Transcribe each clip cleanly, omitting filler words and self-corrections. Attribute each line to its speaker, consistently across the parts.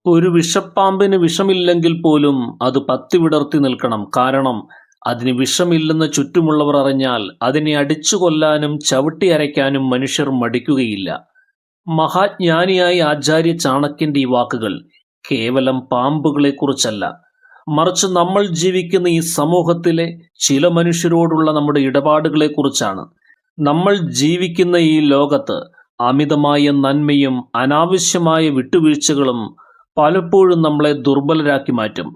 Speaker 1: ഒരു വിഷപ്പാമ്പിന് വിഷമില്ലെങ്കിൽ പോലും അത് പത്തി വിടർത്തി നിൽക്കണം. കാരണം അതിന് വിഷമില്ലെന്ന് ചുറ്റുമുള്ളവർ അറിഞ്ഞാൽ അതിനെ അടിച്ചു കൊല്ലാനും ചവിട്ടി അരയ്ക്കാനും മനുഷ്യർ മടിക്കുകയില്ല. മഹാജ്ഞാനിയായ ആചാര്യ ചാണക്യന്റെ ഈ വാക്കുകൾ കേവലം പാമ്പുകളെക്കുറിച്ചല്ല, മറിച്ച് നമ്മൾ ജീവിക്കുന്ന ഈ സമൂഹത്തിലെ ചില മനുഷ്യരോടുള്ള നമ്മുടെ ഇടപാടുകളെക്കുറിച്ചാണ്. നമ്മൾ ജീവിക്കുന്ന ഈ ലോകത്ത് അമിതമായ നന്മയും അനാവശ്യമായ വിട്ടുവീഴ്ചകളും പലപ്പോഴും നമ്മളെ ദുർബലരാക്കി മാറ്റും.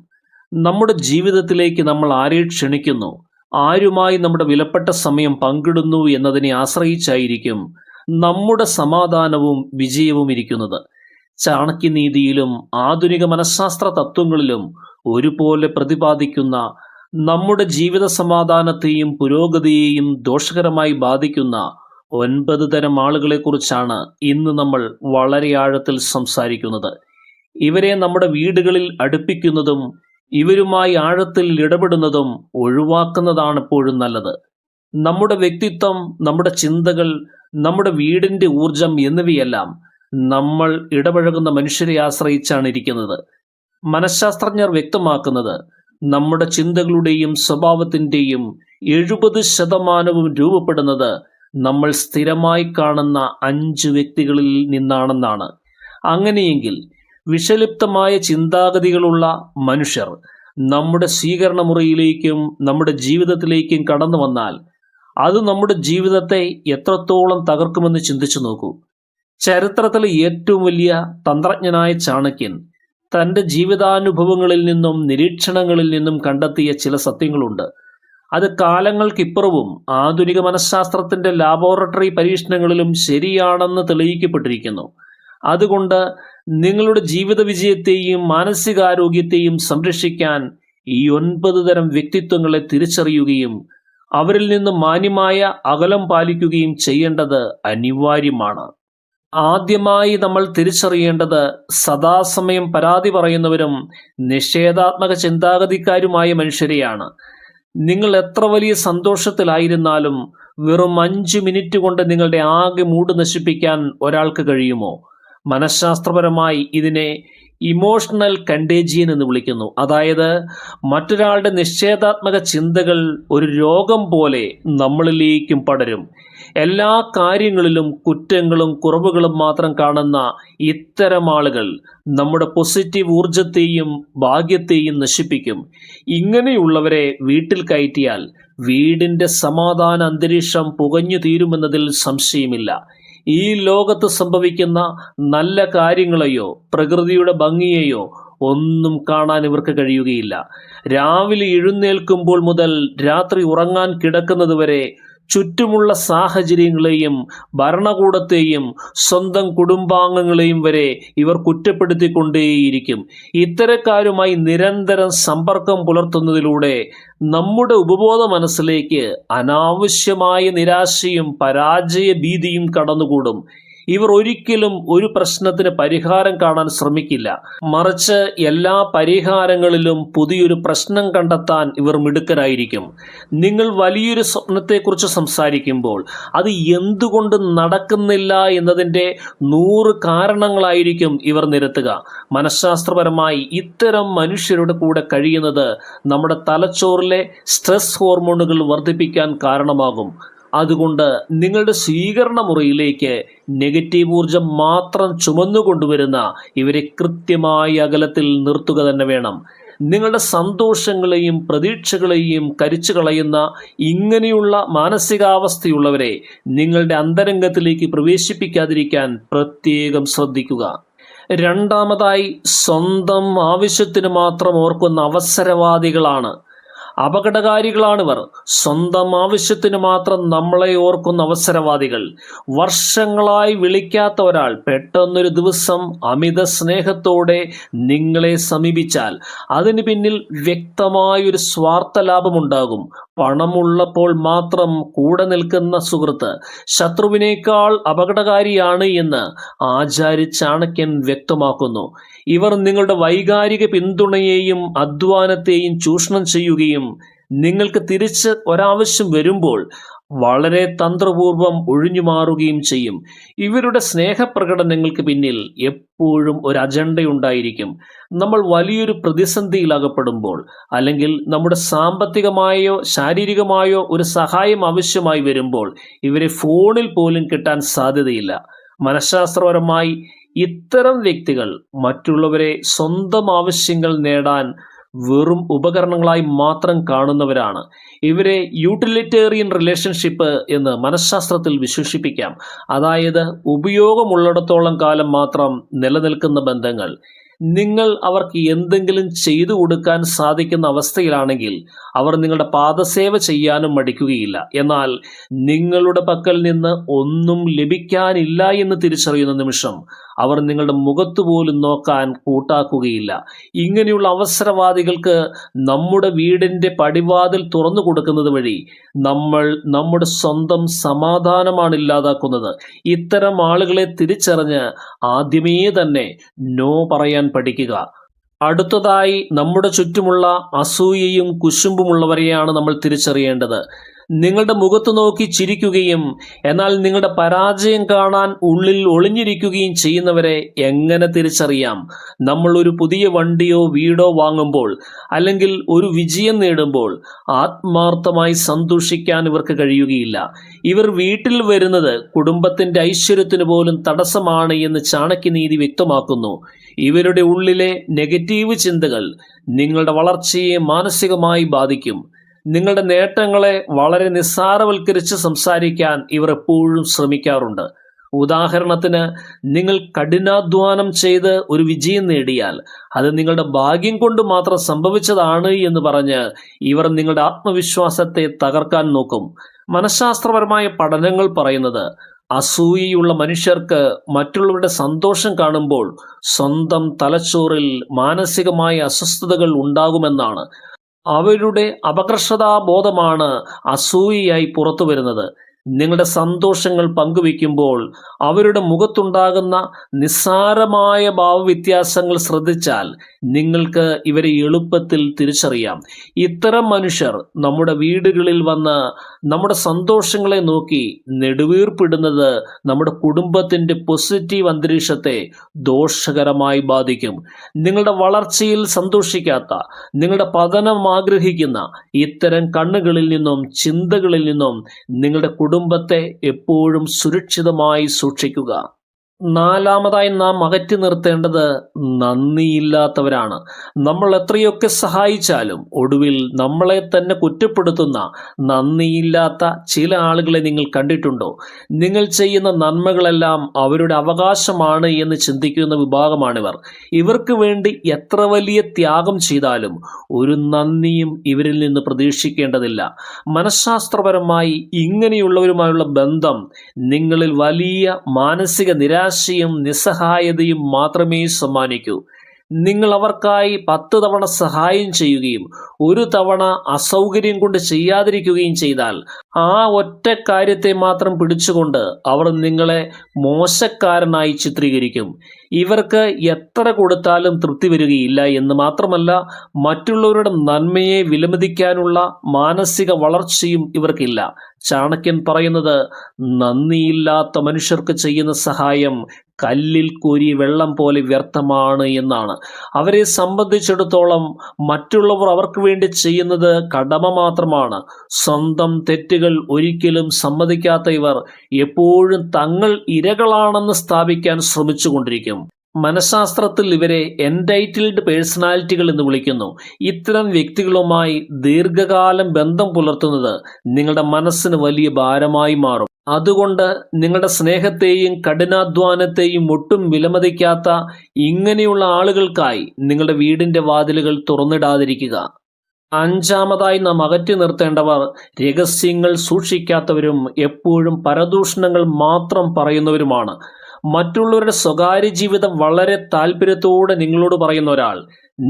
Speaker 1: നമ്മുടെ ജീവിതത്തിലേക്ക് നമ്മൾ ആരെ ക്ഷണിക്കുന്നു, ആരുമായി നമ്മുടെ വിലപ്പെട്ട സമയം പങ്കിടുന്നു എന്നതിനെ ആശ്രയിച്ചായിരിക്കും നമ്മുടെ സമാധാനവും വിജയവും ഇരിക്കുന്നത്. ചാണക്യനീതിയിലും ആധുനിക മനഃശാസ്ത്ര തത്വങ്ങളിലും ഒരുപോലെ പ്രതിപാദിക്കുന്ന നമ്മുടെ ജീവിത സമാധാനത്തെയും പുരോഗതിയെയും ദോഷകരമായി ബാധിക്കുന്ന 9 തരം ആളുകളെക്കുറിച്ചാണ് ഇന്ന് നമ്മൾ വളരെ ആഴത്തിൽ സംസാരിക്കുന്നത്. ഇവരെ നമ്മുടെ വീടുകളിൽ അടുപ്പിക്കുന്നതും ഇവരുമായി ആഴത്തിൽ ഇടപെടുന്നതും ഒഴിവാക്കുന്നതാണ് എപ്പോഴും നല്ലത്. നമ്മുടെ വ്യക്തിത്വം, നമ്മുടെ ചിന്തകൾ, നമ്മുടെ വീടിന്റെ ഊർജം എന്നിവയെല്ലാം നമ്മൾ ഇടപഴകുന്ന മനുഷ്യരെ ആശ്രയിച്ചാണ് ഇരിക്കുന്നത്. മനഃശാസ്ത്രജ്ഞർ വ്യക്തമാക്കുന്നത് നമ്മുടെ ചിന്തകളുടെയും സ്വഭാവത്തിന്റെയും 70% രൂപപ്പെടുന്നത് നമ്മൾ സ്ഥിരമായി കാണുന്ന 5 വ്യക്തികളിൽ നിന്നാണെന്നാണ്. അങ്ങനെയെങ്കിൽ വിഷലിപ്തമായ ചിന്താഗതികളുള്ള മനുഷ്യർ നമ്മുടെ സ്വീകരണ മുറിയിലേക്കും നമ്മുടെ ജീവിതത്തിലേക്കും കടന്നു വന്നാൽ അത് നമ്മുടെ ജീവിതത്തെ എത്രത്തോളം തകർക്കുമെന്ന് ചിന്തിച്ചു നോക്കൂ. ചരിത്രത്തിലെ ഏറ്റവും വലിയ തന്ത്രജ്ഞനായ ചാണക്യൻ തൻ്റെ ജീവിതാനുഭവങ്ങളിൽ നിന്നും നിരീക്ഷണങ്ങളിൽ നിന്നും കണ്ടെത്തിയ ചില സത്യങ്ങളുണ്ട്. അത് കാലങ്ങൾക്കിപ്പുറവും ആധുനിക മനഃശാസ്ത്രത്തിന്റെ ലാബോറട്ടറി പരീക്ഷണങ്ങളിലും ശരിയാണെന്ന് തെളിയിക്കപ്പെട്ടിരിക്കുന്നു. അതുകൊണ്ട് നിങ്ങളുടെ ജീവിത വിജയത്തെയും മാനസികാരോഗ്യത്തെയും സംരക്ഷിക്കാൻ ഈ 9 തരം വ്യക്തിത്വങ്ങളെ തിരിച്ചറിയുകയും അവരിൽ നിന്ന് മാന്യമായ അകലം പാലിക്കുകയും ചെയ്യേണ്ടത് അനിവാര്യമാണ്. ആദ്യമായി നമ്മൾ തിരിച്ചറിയേണ്ടത് സദാസമയം പരാതി പറയുന്നവരും നിഷേധാത്മക ചിന്താഗതിക്കാരുമായ മനുഷ്യരെയാണ്. നിങ്ങൾ എത്ര വലിയ സന്തോഷത്തിലായിരുന്നാലും വെറും 5 മിനിറ്റ് കൊണ്ട് നിങ്ങളുടെ ആകെ മൂഡ് നശിപ്പിക്കാൻ ഒരാൾക്ക് കഴിയുമോ? മനഃശാസ്ത്രപരമായി ഇതിനെ ഇമോഷണൽ കണ്ടേജിയൻ എന്ന് വിളിക്കുന്നു. അതായത് മറ്റൊരാളുടെ നിഷേധാത്മക ചിന്തകൾ ഒരു രോഗം പോലെ നമ്മളിലേക്കും പടരും. എല്ലാ കാര്യങ്ങളിലും കുറ്റങ്ങളും കുറവുകളും മാത്രം കാണുന്ന ഇത്തരം ആളുകൾ നമ്മുടെ പോസിറ്റീവ് ഊർജത്തെയും ഭാഗ്യത്തെയും നശിപ്പിക്കും. ഇങ്ങനെയുള്ളവരെ വീട്ടിൽ കയറ്റിയാൽ വീടിന്റെ സമാധാന അന്തരീക്ഷം പുകഞ്ഞു തീരുമെന്നതിൽ സംശയമില്ല. ഈ ലോകത്ത് സംഭവിക്കുന്ന നല്ല കാര്യങ്ങളെയോ പ്രകൃതിയുടെ ഭംഗിയെയോ ഒന്നും കാണാൻ ഇവർക്ക് കഴിയുകയില്ല. രാവിലെ എഴുന്നേൽക്കുമ്പോൾ മുതൽ രാത്രി ഉറങ്ങാൻ കിടക്കുന്നത് വരെ ചുറ്റുമുള്ള സാഹചര്യങ്ങളെയും ഭരണകൂടത്തെയും സ്വന്തം കുടുംബാംഗങ്ങളെയും വരെ ഇവർ കുറ്റപ്പെടുത്തിക്കൊണ്ടേയിരിക്കും. ഇത്തരക്കാരുമായി നിരന്തരം സമ്പർക്കം പുലർത്തുന്നതിലൂടെ നമ്മുടെ ഉപബോധ മനസ്സിലേക്ക് അനാവശ്യമായ നിരാശയും പരാജയ ഭീതിയും കടന്നുകൂടും. ഇവർ ഒരിക്കലും ഒരു പ്രശ്നത്തിന് പരിഹാരം കാണാൻ ശ്രമിക്കില്ല, മറിച്ച് എല്ലാ പരിഹാരങ്ങളിലും പുതിയൊരു പ്രശ്നം കണ്ടെത്താൻ ഇവർ മിടുക്കരായിരിക്കും. നിങ്ങൾ വലിയൊരു സ്വപ്നത്തെക്കുറിച്ച് സംസാരിക്കുമ്പോൾ അത് എന്തുകൊണ്ട് നടക്കുന്നില്ല എന്നതിൻ്റെ 100 കാരണങ്ങളായിരിക്കും ഇവർ നിരത്തുക. മനഃശാസ്ത്രപരമായി ഇത്തരം മനുഷ്യരുടെ കൂടെ കഴിയുന്നത് നമ്മുടെ തലച്ചോറിലെ സ്ട്രെസ് ഹോർമോണുകൾ വർദ്ധിപ്പിക്കാൻ കാരണമാകും. അതുകൊണ്ട് നിങ്ങളുടെ സ്വീകരണ മുറിയിലേക്ക് നെഗറ്റീവ് ഊർജം മാത്രം ചുമന്നുകൊണ്ടുവരുന്ന ഇവരെ കൃത്യമായി അകലത്തിൽ നിർത്തുക തന്നെ വേണം. നിങ്ങളുടെ സന്തോഷങ്ങളെയും പ്രതീക്ഷകളെയും കരിച്ചു കളയുന്ന ഇങ്ങനെയുള്ള മാനസികാവസ്ഥയുള്ളവരെ നിങ്ങളുടെ അന്തരംഗത്തിലേക്ക് പ്രവേശിപ്പിക്കാതിരിക്കാൻ പ്രത്യേകം ശ്രദ്ധിക്കുക. രണ്ടാമതായി, സ്വന്തം ആവശ്യത്തിന് മാത്രം ഓർക്കുന്ന അവസരവാദികളാണ്. അപകടകാരികളാണിവർ. സ്വന്തം ആവശ്യത്തിന് മാത്രം നമ്മളെ ഓർക്കുന്ന അവസരവാദികൾ. വർഷങ്ങളായി വിളിക്കാത്ത ഒരാൾ പെട്ടെന്നൊരു ദിവസം അമിത സ്നേഹത്തോടെ നിങ്ങളെ സമീപിച്ചാൽ അതിന് പിന്നിൽ വ്യക്തമായൊരു സ്വാർത്ഥ ലാഭമുണ്ടാകും. പണമുള്ളപ്പോൾ മാത്രം കൂടെ നിൽക്കുന്ന സുഹൃത്ത് ശത്രുവിനേക്കാൾ അപകടകാരിയാണ് എന്ന് ആചാര്യ ചാണക്യൻ വ്യക്തമാക്കുന്നു. ഇവർ നിങ്ങളുടെ വൈകാരിക പിന്തുണയെയും അധ്വാനത്തെയും ചൂഷണം ചെയ്യുകയും നിങ്ങൾക്ക് തിരിച്ച് ഒരാവശ്യം വരുമ്പോൾ വളരെ തന്ത്രപൂർവം ഒഴിഞ്ഞു മാറുകയും ചെയ്യും. ഇവരുടെ സ്നേഹപ്രകടനങ്ങൾക്ക് പിന്നിൽ എപ്പോഴും ഒരു അജണ്ടയുണ്ടായിരിക്കും. നമ്മൾ വലിയൊരു പ്രതിസന്ധിയിൽ അകപ്പെടുമ്പോൾ, അല്ലെങ്കിൽ നമ്മുടെ സാമ്പത്തികമായോ ശാരീരികമായോ ഒരു സഹായം ആവശ്യമായി വരുമ്പോൾ ഇവരെ ഫോണിൽ പോലും കിട്ടാൻ സാധ്യതയില്ല. മനഃശാസ്ത്രപരമായി ഇത്തരം വ്യക്തികൾ മറ്റുള്ളവരെ സ്വന്തം ആവശ്യങ്ങൾ നേടാൻ വെറും ഉപകരണങ്ങളായി മാത്രം കാണുന്നവരാണ്. ഇവരെ യൂട്ടിലിറ്റേറിയൻ റിലേഷൻഷിപ്പ് എന്ന് മനഃശാസ്ത്രത്തിൽ വിശേഷിപ്പിക്കാം. അതായത് ഉപയോഗമുള്ളിടത്തോളം കാലം മാത്രം നിലനിൽക്കുന്ന ബന്ധങ്ങൾ. നിങ്ങൾ അവർക്ക് എന്തെങ്കിലും ചെയ്തു കൊടുക്കാൻ സാധിക്കുന്ന അവസ്ഥയിലാണെങ്കിൽ അവർ നിങ്ങളുടെ പാദസേവ ചെയ്യാനും മടിക്കുകയില്ല. എന്നാൽ നിങ്ങളുടെ പക്കൽ നിന്ന് ഒന്നും ലഭിക്കാനില്ല എന്ന് തിരിച്ചറിയുന്ന നിമിഷം അവർ നിങ്ങളുടെ മുഖത്ത് പോലും നോക്കാൻ കൂട്ടാക്കുകയില്ല. ഇങ്ങനെയുള്ള അവസരവാദികൾക്ക് നമ്മുടെ വീടിൻ്റെ പടിവാതിൽ തുറന്നു കൊടുക്കുന്നത് വഴി നമ്മൾ നമ്മുടെ സ്വന്തം സമാധാനമാണ് ഇല്ലാതാക്കുന്നത്. ഇത്തരം ആളുകളെ തിരിച്ചറിഞ്ഞ് ആദ്യമേ തന്നെ നോ പറയാൻ പഠിക്കുക. അടുത്തതായി നമ്മുടെ ചുറ്റുമുള്ള അസൂയയും കുശുമ്പുമുള്ളവരെയാണ് നമ്മൾ തിരിച്ചറിയേണ്ടത്. നിങ്ങളുടെ മുഖത്ത് നോക്കി ചിരിക്കുകയും എന്നാൽ നിങ്ങളുടെ പരാജയം കാണാൻ ഉള്ളിൽ ഒളിഞ്ഞിരിക്കുകയും ചെയ്യുന്നവരെ എങ്ങനെ തിരിച്ചറിയാം? നമ്മൾ ഒരു പുതിയ വണ്ടിയോ വീടോ വാങ്ങുമ്പോൾ, അല്ലെങ്കിൽ ഒരു വിജയം നേടുമ്പോൾ ആത്മാർത്ഥമായി സന്തോഷിക്കാൻ ഇവർക്ക് കഴിയുകയില്ല. ഇവർ വീട്ടിൽ വരുന്നത് കുടുംബത്തിന്റെ ഐശ്വര്യത്തിന് പോലും തടസ്സമാണ് എന്ന് ചാണക്യനീതി വ്യക്തമാക്കുന്നു. ഇവരുടെ ഉള്ളിലെ നെഗറ്റീവ് ചിന്തകൾ നിങ്ങളുടെ വളർച്ചയെ മാനസികമായി ബാധിക്കും. നിങ്ങളുടെ നേട്ടങ്ങളെ വളരെ നിസ്സാരവൽക്കരിച്ച് സംസാരിക്കാൻ ഇവർ എപ്പോഴും ശ്രമിക്കാറുണ്ട്. ഉദാഹരണത്തിന്, നിങ്ങൾ കഠിനാധ്വാനം ചെയ്ത് ഒരു വിജയം നേടിയാൽ അത് നിങ്ങളുടെ ഭാഗ്യം കൊണ്ട് മാത്രം സംഭവിച്ചതാണ് എന്ന് പറഞ്ഞ് ഇവർ നിങ്ങളുടെ ആത്മവിശ്വാസത്തെ തകർക്കാൻ നോക്കും. മനഃശാസ്ത്രപരമായ പഠനങ്ങൾ പറയുന്നത് അസൂയയുള്ള മനുഷ്യർക്ക് മറ്റുള്ളവരുടെ സന്തോഷം കാണുമ്പോൾ സ്വന്തം തലച്ചോറിൽ മാനസികമായ അസ്വസ്ഥതകൾ ഉണ്ടാകുമെന്നാണ്. അവരുടെ അപകർഷതാബോധമാണ് അസൂയയായി പുറത്തു വരുന്നത്. നിങ്ങളുടെ സന്തോഷങ്ങൾ പങ്കുവെക്കുമ്പോൾ അവരുടെ മുഖത്തുണ്ടാകുന്ന നിസ്സാരമായ ഭാവവ്യത്യാസങ്ങൾ ശ്രദ്ധിച്ചാൽ നിങ്ങൾക്ക് ഇവരെ എളുപ്പത്തിൽ തിരിച്ചറിയാം. ഇത്തരം മനുഷ്യർ നമ്മുടെ വീടുകളിൽ വന്ന് നമ്മുടെ സന്തോഷങ്ങളെ നോക്കി നെടുവീർപ്പിടുന്നത് നമ്മുടെ കുടുംബത്തിൻ്റെ പോസിറ്റീവ് അന്തരീക്ഷത്തെ ദോഷകരമായി ബാധിക്കും. നിങ്ങളുടെ വളർച്ചയിൽ സന്തോഷിക്കാത്ത, നിങ്ങളുടെ പതനം ആഗ്രഹിക്കുന്ന ഇത്തരം കണ്ണുകളിൽ നിന്നും ചിന്തകളിൽ നിന്നും നിങ്ങളുടെ കുടുംബത്തെ എപ്പോഴും സുരക്ഷിതമായി സൂക്ഷിക്കുക. നാലാമതായി നാം അകറ്റി നിർത്തേണ്ടത് നന്ദിയില്ലാത്തവരാണ്. നമ്മൾ എത്രയൊക്കെ സഹായിച്ചാലും ഒടുവിൽ നമ്മളെ തന്നെ കുറ്റപ്പെടുത്തുന്ന നന്ദിയില്ലാത്ത ചില ആളുകളെ നിങ്ങൾ കണ്ടിട്ടുണ്ടോ? നിങ്ങൾ ചെയ്യുന്ന നന്മകളെല്ലാം അവരുടെ അവകാശമാണ് എന്ന് ചിന്തിക്കുന്ന വിഭാഗമാണിവർ. ഇവർക്ക് വേണ്ടി എത്ര വലിയ ത്യാഗം ചെയ്താലും ഒരു നന്ദിയും ഇവരിൽ നിന്ന് പ്രതീക്ഷിക്കേണ്ടതില്ല. മനഃശാസ്ത്രപരമായി ഇങ്ങനെയുള്ളവരുമായുള്ള ബന്ധം നിങ്ങളിൽ വലിയ മാനസിക നിരാശയും നിസ്സഹായതയും മാത്രമേ സമ്മാനിക്കൂ. നിങ്ങൾ അവർക്കായി 10 തവണ സഹായം ചെയ്യുകയും 1 തവണ അസൗകര്യം കൊണ്ട് ചെയ്യാതിരിക്കുകയും ചെയ്താൽ ആ ഒറ്റ കാര്യത്തെ മാത്രം പിടിച്ചുകൊണ്ട് അവർ നിങ്ങളെ മോശക്കാരനായി ചിത്രീകരിക്കും. ഇവർക്ക് എത്ര കൊടുത്താലും തൃപ്തി വരികയില്ല എന്ന് മാത്രമല്ല, മറ്റുള്ളവരുടെ നന്മയെ വിലമതിക്കാനുള്ള മാനസിക വളർച്ചയും ഇവർക്കില്ല. ചാണക്യൻ പറയുന്നത്, നന്ദിയില്ലാത്ത മനുഷ്യർക്ക് ചെയ്യുന്ന സഹായം കല്ലിൽ കോരിയ വെള്ളം പോലെ വ്യർത്ഥമാണ് എന്നാണ്. അവരെ സംബന്ധിച്ചിടത്തോളം മറ്റുള്ളവർ അവർക്ക് വേണ്ടി ചെയ്യുന്നത് കടമ മാത്രമാണ്. സ്വന്തം തെറ്റുകൾ ഒരിക്കലും സമ്മതിക്കാത്ത ഇവർ എപ്പോഴും തങ്ങൾ ഇരകളാണെന്ന് സ്ഥാപിക്കാൻ ശ്രമിച്ചുകൊണ്ടിരിക്കും. മനഃശാസ്ത്രത്തിൽ ഇവരെ എൻടൈറ്റിൽഡ് പേഴ്സണാലിറ്റികൾ എന്ന് വിളിക്കുന്നു. ഇത്തരം വ്യക്തികളുമായി ദീർഘകാലം ബന്ധം പുലർത്തുന്നത് നിങ്ങളുടെ മനസ്സിന് വലിയ ഭാരമായി മാറും. അതുകൊണ്ട് നിങ്ങളുടെ സ്നേഹത്തെയും കഠിനാധ്വാനത്തെയും ഒട്ടും വിലമതിക്കാത്ത ഇങ്ങനെയുള്ള ആളുകൾക്കായി നിങ്ങളുടെ വീടിന്റെ വാതിലുകൾ തുറന്നിടാതിരിക്കുക. അഞ്ചാമതായി നാം അകറ്റി നിർത്തേണ്ടവർ രഹസ്യങ്ങൾ സൂക്ഷിക്കാത്തവരും എപ്പോഴും പരദൂഷണങ്ങൾ മാത്രം പറയുന്നവരുമാണ്. മറ്റുള്ളവരുടെ സ്വകാര്യ ജീവിതം വളരെ താല്പര്യത്തോടെ നിങ്ങളോട് പറയുന്ന ഒരാൾ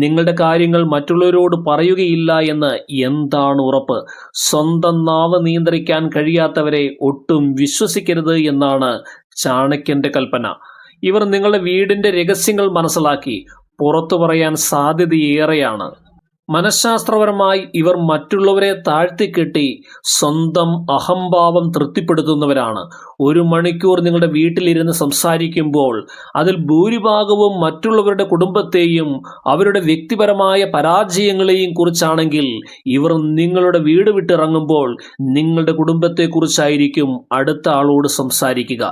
Speaker 1: നിങ്ങളുടെ കാര്യങ്ങൾ മറ്റുള്ളവരോട് പറയുകയില്ല എന്ന് എന്താണ് ഉറപ്പ്? സ്വന്തം നാവ് നിയന്ത്രിക്കാൻ കഴിയാത്തവരെ ഒട്ടും വിശ്വസിക്കരുത് എന്നാണ് ചാണക്യന്റെ കൽപ്പന. ഇവർ നിങ്ങളുടെ വീടിന്റെ രഹസ്യങ്ങൾ മനസ്സിലാക്കി പുറത്തു പറയാൻ സാധ്യതയേറെയാണ്. മനഃശാസ്ത്രപരമായി ഇവർ മറ്റുള്ളവരെ താഴ്ത്തിക്കെട്ടി സ്വന്തം അഹംഭാവം തൃപ്തിപ്പെടുത്തുന്നവരാണ്. 1 മണിക്കൂർ നിങ്ങളുടെ വീട്ടിലിരുന്ന് സംസാരിക്കുമ്പോൾ അതിൽ ഭൂരിഭാഗവും മറ്റുള്ളവരുടെ കുടുംബത്തെയും അവരുടെ വ്യക്തിപരമായ പരാജയങ്ങളെയും കുറിച്ചാണെങ്കിൽ, ഇവർ നിങ്ങളുടെ വീട് വിട്ടിറങ്ങുമ്പോൾ നിങ്ങളുടെ കുടുംബത്തെക്കുറിച്ചായിരിക്കും അടുത്ത ആളോട് സംസാരിക്കുക.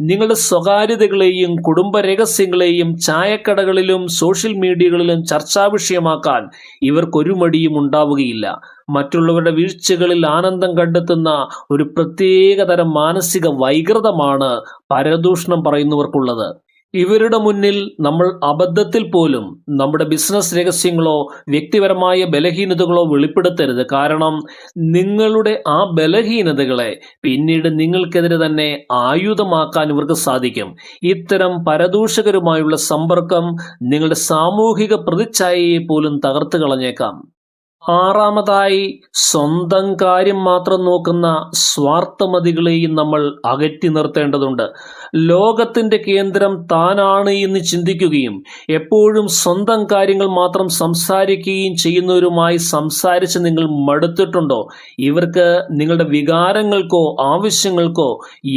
Speaker 1: നിങ്ങളുടെ സ്വകാര്യതകളെയും കുടുംബ രഹസ്യങ്ങളെയും ചായക്കടകളിലും സോഷ്യൽ മീഡിയകളിലും ചർച്ചാ വിഷയമാക്കാൻ ഇവർക്കൊരു മടിയും ഉണ്ടാവുകയില്ല. മറ്റുള്ളവരുടെ വീഴ്ചകളിൽ ആനന്ദം കണ്ടെത്തുന്ന ഒരു പ്രത്യേകതരം മാനസിക വൈകൃതമാണ് പരദൂഷണം പറയുന്നവർക്കുള്ളത്. ഇവരുടെ മുന്നിൽ നമ്മൾ അബദ്ധത്തിൽ പോലും നമ്മുടെ ബിസിനസ് രഹസ്യങ്ങളോ വ്യക്തിപരമായ ബലഹീനതകളോ വെളിപ്പെടുത്തരുത്. കാരണം നിങ്ങളുടെ ആ ബലഹീനതകളെ പിന്നീട് നിങ്ങൾക്കെതിരെ തന്നെ ആയുധമാക്കാൻ ഇവർക്ക് സാധിക്കും. ഇത്തരം പരദൂഷകരുമായുള്ള സമ്പർക്കം നിങ്ങളുടെ സാമൂഹിക പ്രതിച്ഛായയെ പോലും തകർത്ത് കളഞ്ഞേക്കാം. 6-ാമതായി, സ്വന്തം കാര്യം മാത്രം നോക്കുന്ന സ്വാർത്ഥമതികളെയും നമ്മൾ അകറ്റി നിർത്തേണ്ടതുണ്ട്. ലോകത്തിന്റെ കേന്ദ്രം താനാണ് എന്ന് ചിന്തിക്കുകയും എപ്പോഴും സ്വന്തം കാര്യങ്ങൾ മാത്രം സംസാരിക്കുകയും ചെയ്യുന്നവരുമായി സംസാരിച്ച് നിങ്ങൾ മടുത്തിട്ടുണ്ടോ? ഇവർക്ക് നിങ്ങളുടെ വികാരങ്ങൾക്കോ ആവശ്യങ്ങൾക്കോ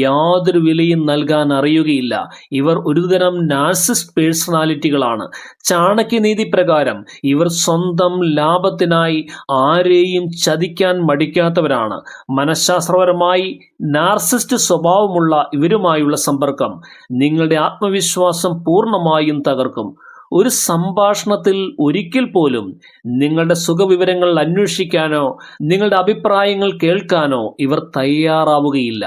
Speaker 1: യാതൊരു വിലയും നൽകാൻ അറിയുകയില്ല. ഇവർ ഒരുതരം നാർസിസ്റ്റ് പേഴ്സണാലിറ്റികളാണ്. ചാണക്യനീതി പ്രകാരം ഇവർ സ്വന്തം ലാഭത്തിനായി ആരെയും ചതിക്കാൻ മടിക്കാത്തവരാണ്. മനഃശാസ്ത്രപരമായി നാർസിസ്റ്റ് സ്വഭാവമുള്ള ഇവരുമായുള്ള സമ്പർക്കം നിങ്ങളുടെ ആത്മവിശ്വാസം പൂർണ്ണമായും തകർക്കും. ഒരു സംഭാഷണത്തിൽ ഒരിക്കൽ പോലും നിങ്ങളുടെ സുഖവിവരങ്ങൾ അന്വേഷിക്കാനോ നിങ്ങളുടെ അഭിപ്രായങ്ങൾ കേൾക്കാനോ ഇവർ തയ്യാറാവുകയില്ല.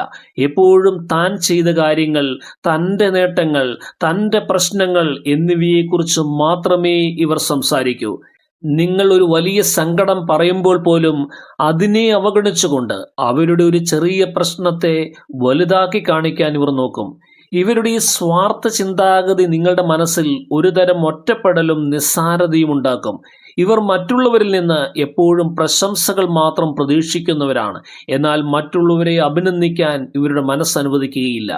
Speaker 1: എപ്പോഴും താൻ ചെയ്ത കാര്യങ്ങൾ, തൻ്റെ നേട്ടങ്ങൾ, തൻ്റെ പ്രശ്നങ്ങൾ എന്നിവയെക്കുറിച്ച് മാത്രമേ ഇവർ സംസാരിക്കൂ. നിങ്ങൾ ഒരു വലിയ സങ്കടം പറയുമ്പോൾ പോലും അതിനെ അവഗണിച്ചുകൊണ്ട് അവരുടെ ഒരു ചെറിയ പ്രശ്നത്തെ വലുതാക്കി കാണിക്കാൻ ഇവർ നോക്കും. ഇവരുടെ ഈ സ്വാർത്ഥ ചിന്താഗതി നിങ്ങളുടെ മനസ്സിൽ ഒരുതരം ഒറ്റപ്പെടലും നിസ്സാരതയും ഉണ്ടാക്കും. ഇവർ മറ്റുള്ളവരിൽ നിന്ന് എപ്പോഴും പ്രശംസകൾ മാത്രം പ്രതീക്ഷിക്കുന്നവരാണ്. എന്നാൽ മറ്റുള്ളവരെ അഭിനന്ദിക്കാൻ ഇവരുടെ മനസ്സനുവദിക്കുകയില്ല.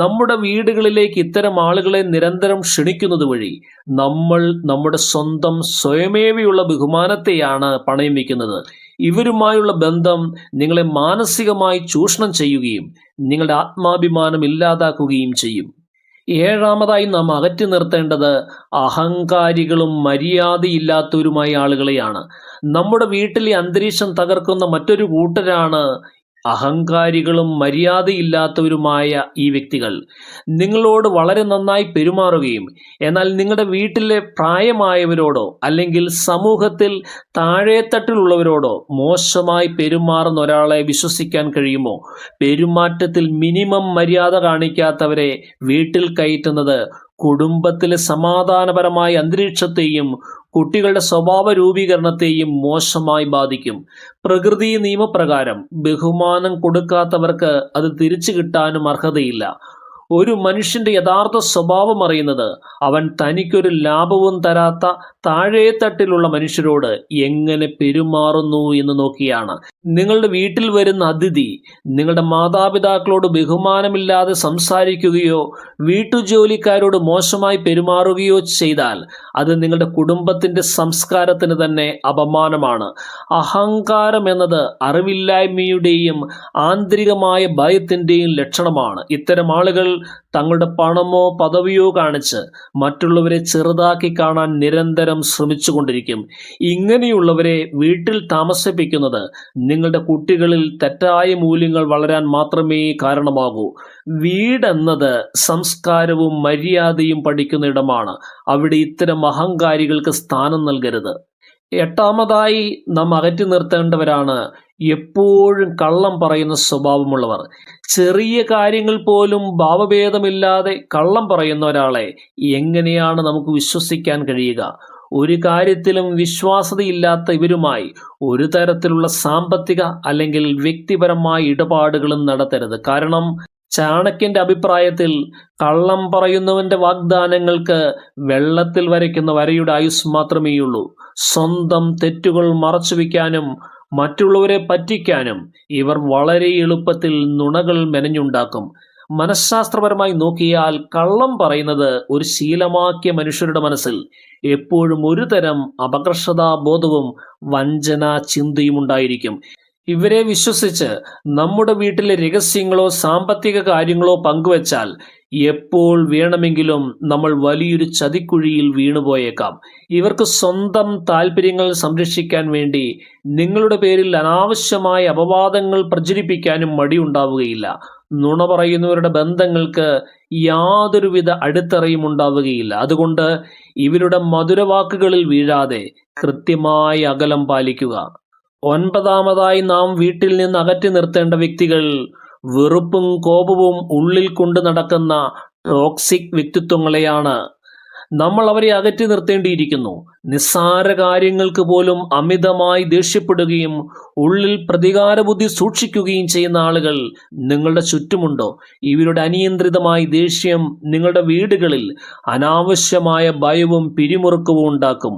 Speaker 1: നമ്മുടെ വീടുകളിലേക്ക് ഇത്തരം ആളുകളെ നിരന്തരം ക്ഷണിക്കുന്നത് വഴി നമ്മൾ നമ്മുടെ സ്വന്തം സ്വയമേവയുള്ള ബഹുമാനത്തെയാണ് പണയം വയ്ക്കുന്നത്. ഇവരുമായുള്ള ബന്ധം നിങ്ങളെ മാനസികമായി ചൂഷണം ചെയ്യുകയും നിങ്ങളുടെ ആത്മാഭിമാനം ഇല്ലാതാക്കുകയും ചെയ്യും. 7-ാമതായി നാം അകറ്റി നിർത്തേണ്ടത് അഹങ്കാരികളും മര്യാദയില്ലാത്തവരുമായ ആളുകളെയാണ്. നമ്മുടെ വീട്ടിലെ അന്തരീക്ഷം തകർക്കുന്ന മറ്റൊരു കൂട്ടരാണ് അഹങ്കാരികളും മര്യാദയില്ലാത്തവരുമായ ഈ വ്യക്തികൾ. നിങ്ങളോട് വളരെ നന്നായി പെരുമാറുകയും എന്നാൽ നിങ്ങളുടെ വീട്ടിലെ പ്രായമായവരോടോ അല്ലെങ്കിൽ സമൂഹത്തിൽ താഴേത്തട്ടിലുള്ളവരോടോ മോശമായി പെരുമാറുന്ന ഒരാളെ വിശ്വസിക്കാൻ കഴിയുമോ? പെരുമാറ്റത്തിൽ മിനിമം മര്യാദ കാണിക്കാത്തവരെ വീട്ടിൽ കയറ്റുന്നത് കുടുംബത്തിലെ സമാധാനപരമായ അന്തരീക്ഷത്തെയും കുട്ടികളുടെ സ്വഭാവ രൂപീകരണത്തെയും മോശമായി ബാധിക്കും. പ്രകൃതി നിയമപ്രകാരം ബഹുമാനം കൊടുക്കാത്തവർക്ക് അത് തിരിച്ചു കിട്ടാനും അർഹതയില്ല. ഒരു മനുഷ്യന്റെ യഥാർത്ഥ സ്വഭാവം അറിയുന്നത് അവൻ തനിക്കൊരു ലാഭവും തരാത്ത താഴേത്തട്ടിലുള്ള മനുഷ്യരോട് എങ്ങനെ പെരുമാറുന്നു എന്ന് നോക്കിയാണ്. നിങ്ങളുടെ വീട്ടിൽ വരുന്ന അതിഥി നിങ്ങളുടെ മാതാപിതാക്കളോട് ബഹുമാനമില്ലാതെ സംസാരിക്കുകയോ വീട്ടുജോലിക്കാരോട് മോശമായി പെരുമാറുകയോ ചെയ്താൽ അത് നിങ്ങളുടെ കുടുംബത്തിന്റെ സംസ്കാരത്തിന് തന്നെ അപമാനമാണ്. അഹങ്കാരം എന്നത് അറിവില്ലായ്മയുടെയും ആന്തരികമായ ഭയത്തിന്റെയും ലക്ഷണമാണ്. ഇത്തരം ആളുകൾ തങ്ങളുടെ പണമോ പദവിയോ കാണിച്ച് മറ്റുള്ളവരെ ചെറുതാക്കി കാണാൻ നിരന്തരം ശ്രമിച്ചുകൊണ്ടിരിക്കും. ഇങ്ങനെയുള്ളവരെ വീട്ടിൽ താമസിപ്പിക്കുന്നത് നിങ്ങളുടെ കുട്ടികളിൽ തെറ്റായ മൂല്യങ്ങൾ വളരാൻ മാത്രമേ കാരണമാകൂ. വീടെന്നത് സംസ്കാരവും മര്യാദയും പഠിക്കുന്ന ഇടമാണ്. അവിടെ ഇത്തരം അഹങ്കാരികൾക്ക് സ്ഥാനം നൽകരുത്. 8-ാമതായി നാം അകറ്റി നിർത്തേണ്ടവരാണ് എപ്പോഴും കള്ളം പറയുന്ന സ്വഭാവമുള്ളവർ. ചെറിയ കാര്യങ്ങൾ പോലും ഭാവഭേദമില്ലാതെ കള്ളം പറയുന്ന ഒരാളെ എങ്ങനെയാണ് നമുക്ക് വിശ്വസിക്കാൻ കഴിയുക? ഒരു കാര്യത്തിലും വിശ്വാസ്യതയില്ലാത്ത ഇവരുമായി ഒരു തരത്തിലുള്ള സാമ്പത്തിക അല്ലെങ്കിൽ വ്യക്തിപരമായ ഇടപാടുകളും നടത്തരുത്. കാരണം ചാണക്യന്റെ അഭിപ്രായത്തിൽ കള്ളം പറയുന്നവന്റെ വാഗ്ദാനങ്ങൾക്ക് വെള്ളത്തിൽ വരയ്ക്കുന്ന വരയുടെ ആയുസ് മാത്രമേയുള്ളൂ. സ്വന്തം തെറ്റുകൾ മറച്ചുവെക്കാനും മറ്റുള്ളവരെ പറ്റിക്കാനും ഇവർ വളരെ എളുപ്പത്തിൽ നുണകൾ മെനഞ്ഞുണ്ടാക്കും. മനഃശാസ്ത്രപരമായി നോക്കിയാൽ കള്ളം പറയുന്നത് ഒരു ശീലമാക്കിയ മനുഷ്യരുടെ മനസ്സിൽ എപ്പോഴും ഒരു തരം അപകർഷതാബോധവും വഞ്ചന ചിന്തയും ഉണ്ടായിരിക്കും. ഇവരെ വിശ്വസിച്ച് നമ്മുടെ വീട്ടിലെ രഹസ്യങ്ങളോ സാമ്പത്തിക കാര്യങ്ങളോ പങ്കുവച്ചാൽ എപ്പോൾ വേണമെങ്കിലും നമ്മൾ വലിയൊരു ചതിക്കുഴിയിൽ വീണുപോയേക്കാം. ഇവർക്ക് സ്വന്തം താല്പര്യങ്ങൾ സംരക്ഷിക്കാൻ വേണ്ടി നിങ്ങളുടെ പേരിൽ അനാവശ്യമായ അപവാദങ്ങൾ പ്രചരിപ്പിക്കാനും മടിയുണ്ടാവുകയില്ല. നുണ പറയുന്നവരുടെ ബന്ധങ്ങൾക്ക് യാതൊരുവിധ അടിത്തറയും ഉണ്ടാവുകയില്ല. അതുകൊണ്ട് ഇവരുടെ മധുരവാക്കുകളിൽ വീഴാതെ കൃത്യമായി അകലം പാലിക്കുക. 9ാമതായി നാം വീട്ടിൽ നിന്ന് അകറ്റി നിർത്തേണ്ട വ്യക്തികൾ വെറുപ്പും കോപവും ഉള്ളിൽ കൊണ്ടു നടക്കുന്ന ടോക്സിക് വ്യക്തിത്വങ്ങളെയാണ്. നമ്മൾ അവരെ അകറ്റി നിർത്തേണ്ടിയിരിക്കുന്നു. നിസ്സാര കാര്യങ്ങൾക്ക് പോലും അമിതമായി ദേഷ്യപ്പെടുകയും ഉള്ളിൽ പ്രതികാരബുദ്ധി സൂക്ഷിക്കുകയും ചെയ്യുന്ന ആളുകൾ നിങ്ങളുടെ ചുറ്റുമുണ്ടോ? ഇവരുടെ അനിയന്ത്രിതമായ ദേഷ്യം നിങ്ങളുടെ വീടുകളിൽ അനാവശ്യമായ ഭയവും പിരിമുറുക്കവും ഉണ്ടാക്കും.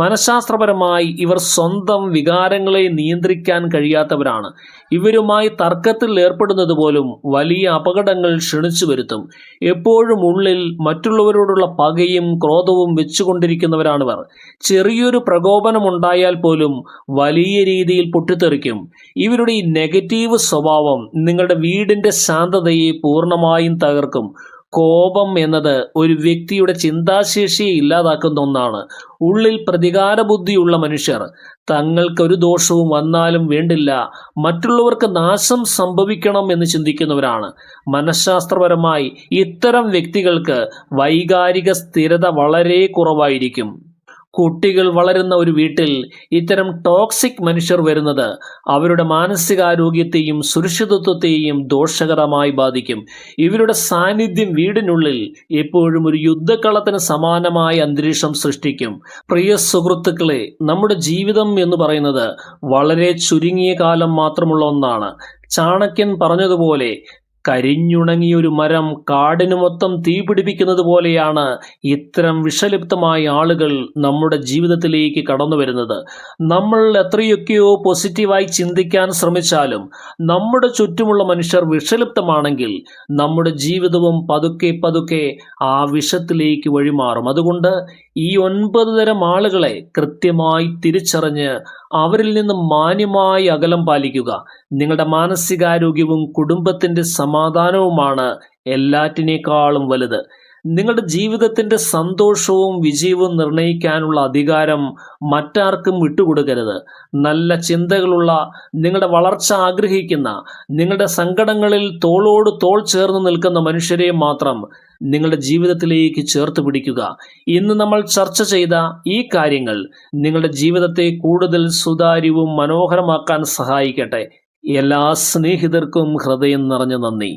Speaker 1: മനഃശാസ്ത്രപരമായി ഇവർ സ്വന്തം വികാരങ്ങളെ നിയന്ത്രിക്കാൻ കഴിയാത്തവരാണ്. ഇവരുമായി തർക്കത്തിൽ ഏർപ്പെടുന്നത് പോലും വലിയ അപകടങ്ങൾ ക്ഷണിച്ചു വരുത്തും. എപ്പോഴും ഉള്ളിൽ മറ്റുള്ളവരോടുള്ള പകയും ക്രോധവും വെച്ചുകൊണ്ടിരിക്കുന്നവരാണിവർ. ചെറിയൊരു പ്രകോപനമുണ്ടായാൽ പോലും വലിയ രീതിയിൽ പൊട്ടിത്തെറിക്കും. ഇവരുടെ ഈ നെഗറ്റീവ് സ്വഭാവം നിങ്ങളുടെ വീടിന്റെ ശാന്തതയെ പൂർണ്ണമായും തകർക്കും. കോപം എന്നത് ഒരു വ്യക്തിയുടെ ചിന്താശേഷിയെ ഇല്ലാതാക്കുന്ന ഒന്നാണ്. ഉള്ളിൽ പ്രതികാരബുദ്ധിയുള്ള മനുഷ്യർ തങ്ങൾക്കൊരു ദോഷവും വന്നാലും വേണ്ടില്ല, മറ്റുള്ളവർക്ക് നാശം സംഭവിക്കണം എന്ന് ചിന്തിക്കുന്നവരാണ്. മനഃശാസ്ത്രപരമായി ഇത്തരം വ്യക്തികൾക്ക് വൈകാരിക സ്ഥിരത വളരെ കുറവായിരിക്കും. കുട്ടികൾ വളരുന്ന ഒരു വീട്ടിൽ ഇത്തരം ടോക്സിക് മനുഷ്യർ വരുന്നത് അവരുടെ മാനസികാരോഗ്യത്തെയും സുരക്ഷിതത്വത്തെയും ദോഷകരമായി ബാധിക്കും. ഇവരുടെ സാന്നിധ്യം വീടിനുള്ളിൽ എപ്പോഴും ഒരു യുദ്ധക്കളത്തിന് സമാനമായ അന്തരീക്ഷം സൃഷ്ടിക്കും. പ്രിയ സുഹൃത്തുക്കളെ, നമ്മുടെ ജീവിതം എന്ന് പറയുന്നത് വളരെ ചുരുങ്ങിയ കാലം മാത്രമുള്ള ഒന്നാണ്. ചാണക്യൻ പറഞ്ഞതുപോലെ കരിഞ്ഞുണങ്ങിയൊരു മരം കാടിന് മൊത്തം തീ പിടിപ്പിക്കുന്നത് പോലെയാണ് ഇത്തരം വിഷലിപ്തമായ ആളുകൾ നമ്മുടെ ജീവിതത്തിലേക്ക് കടന്നു വരുന്നത്. നമ്മൾ എത്രയൊക്കെയോ പോസിറ്റീവായി ചിന്തിക്കാൻ ശ്രമിച്ചാലും നമ്മുടെ ചുറ്റുമുള്ള മനുഷ്യർ വിഷലിപ്തമാണെങ്കിൽ നമ്മുടെ ജീവിതവും പതുക്കെ പതുക്കെ ആ വിഷത്തിലേക്ക് വഴിമാറും. അതുകൊണ്ട് ഈ 9 തരം ആളുകളെ കൃത്യമായി തിരിച്ചറിഞ്ഞ് അവരിൽ നിന്ന് മാന്യമായി അകലം പാലിക്കുക. നിങ്ങളുടെ മാനസികാരോഗ്യവും കുടുംബത്തിന്റെ സമാധാനവുമാണ് എല്ലാറ്റിനേക്കാളും വലുത്. നിങ്ങളുടെ ജീവിതത്തിന്റെ സന്തോഷവും വിജയവും നിർണ്ണയിക്കാനുള്ള അധികാരം മറ്റാർക്കും വിട്ടുകൊടുക്കരുത്. നല്ല ചിന്തകളുള്ള, നിങ്ങളുടെ വളർച്ച ആഗ്രഹിക്കുന്ന, നിങ്ങളുടെ സങ്കടങ്ങളിൽ തോളോട് തോൾ ചേർന്ന് നിൽക്കുന്ന മനുഷ്യരെ മാത്രം നിങ്ങളുടെ ജീവിതത്തിലേക്ക് ചേർത്ത് പിടിക്കുക. ഇന്ന് നമ്മൾ ചർച്ച ചെയ്ത ഈ കാര്യങ്ങൾ നിങ്ങളുടെ ജീവിതത്തെ കൂടുതൽ സുതാര്യവും മനോഹരമാക്കാൻ സഹായിക്കട്ടെ. എല്ലാ സ്നേഹിതർക്കും ഹൃദയം നിറഞ്ഞ നന്ദി.